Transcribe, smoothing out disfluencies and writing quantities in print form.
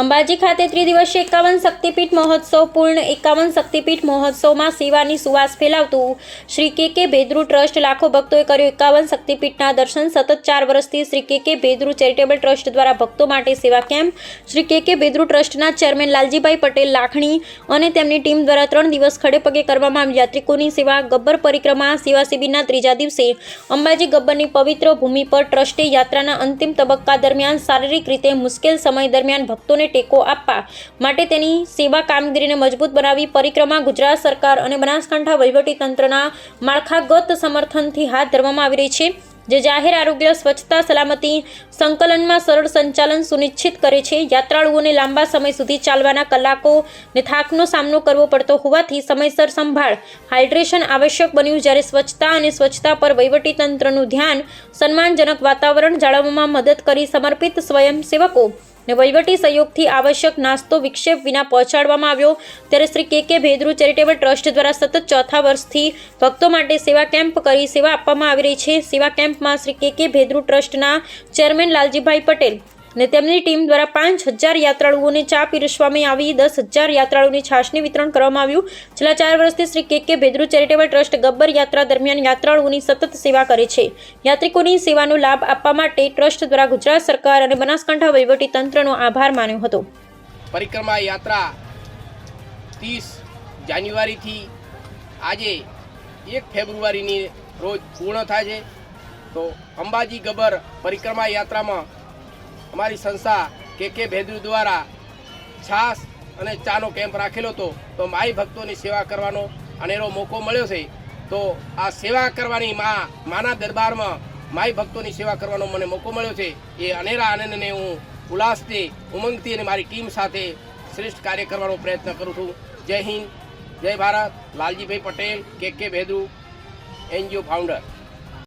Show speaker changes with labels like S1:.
S1: અંબાજી ખાતે ત્રિદિવસીય 51 શક્તિપીઠ મહોત્સવ પૂર્ણ 51 શક્તિપીઠ મહોત્સવમાં સેવાની સુવાસ ફેલાવતું શ્રી કે ભેદ્રુ ટ્રસ્ટ લાખો ભક્તોએ કર્યું 51 શક્તિપીઠના દર્શન। સતત 4 વર્ષથી શ્રી કે ભેદ્રુ ચેરિટેબલ ટ્રસ્ટ દ્વારા ભક્તો માટે સેવા કેમ્પ। શ્રી કે ભેદ્રુ ટ્રસ્ટના ચેરમેન લાલજીભાઈ પટેલ લાખણી અને તેમની ટીમ દ્વારા 3 દિવસ ખડેપગે કરવામાં આવી યાત્રિકોની સેવા। ગબ્બર પરિક્રમા સેવા શિબિરના ત્રીજા દિવસે અંબાજી ગબ્બરની પવિત્ર ભૂમિ પર ટ્રસ્ટે યાત્રાના અંતિમ તબક્કા દરમિયાન શારીરિક રીતે મુશ્કેલ સમય દરમિયાન ભક્તોને ટેકો આપવા માટે તેની સેવા કામગીરીને મજબૂત બનાવી પરિક્રમા ગુજરાત સરકાર અને બનાસકાંઠા વહીવટી તંત્રના માળખાગત સમર્થનથી હાથ ધરવામાં આવી રહી છે, જે જાહેર આરોગ્ય, સ્વચ્છતા, સલામતી સંકલનમાં સરળ સંચાલન સુનિશ્ચિત કરે છે। યાત્રાળુઓને લાંબા સમય સુધી ચાલવાના કલાકો ને થાકનો સામનો કરવો પડતો હોવાથી સમયસર સંભાળ હાઇડ્રેશન આવશ્યક બન્યું, જ્યારે સ્વચ્છતા અને સ્વચ્છતા પર વહીવટી તંત્રનું ધ્યાન સન્માનજનક વાતાવરણ જાળવવામાં મદદ કરી સમર્પિત સ્વયંસેવકો ને વહીવટી સહયોગથી આવશ્યક નાસ્તો વિક્ષેપ વિના પહોંચાડવામાં આવ્યો। ત્યારે શ્રી કે ભેદ્રુ ચેરિટેબલ ટ્રસ્ટ દ્વારા સતત 4થા વર્ષથી ભક્તો માટે સેવા કેમ્પ કરી સેવા આપવામાં આવી રહી છે। સેવા કેમ્પમાં શ્રી કે ભેદ્રુ ટ્રસ્ટના ચેરમેન લાલજીભાઈ પટેલ ને તેમની ટીમ દ્વારા 5000 યાત્રાળુઓને ચા પીરસવામાં આવી, 10000 યાત્રાળુઓને છાશનું વિતરણ કરવામાં આવ્યું। છેલ્લા 4 વર્ષથી શ્રી કે ભેદ્રુ ચેરિટેબલ ટ્રસ્ટ ગબ્બર યાત્રા દરમિયાન યાત્રાળુઓની સતત સેવા કરે છે। યાત્રિકોની સેવાનો લાભ આપવા માટે ટ્રસ્ટ દ્વારા ગુજરાત સરકાર અને બનાસકાંઠા વહીવટી તંત્રનો આભાર માન્યો હતો।
S2: પરિક્રમા યાત્રા 30 જાન્યુઆરીથી આજે 1 ફેબ્રુઆરીની રોજ પૂર્ણ થાય છે। તો અંબાજી ગબ્બર પરિક્રમા યાત્રામાં અમારી સંસ્થા કે ભેદ્રુ દ્વારા છાસ અને ચાનો કેમ્પ રાખેલો હતો। તો માઈ ભક્તોની સેવા કરવાનો અનેરો મોકો મળ્યો છે। તો આ સેવા કરવાની માના દરબારમાં માઈ ભક્તોની સેવા કરવાનો મને મોકો મળ્યો છે। એ અનેરા આનંદને હું ઉલ્લાસથી, ઉમંગથી અને મારી ટીમ સાથે શ્રેષ્ઠ કાર્ય કરવાનો પ્રયત્ન કરું છું। જય હિન્દ, જય ભારત। લાલજીભાઈ પટેલ, કે ભેદ્રુ NGO ફાઉન્ડર।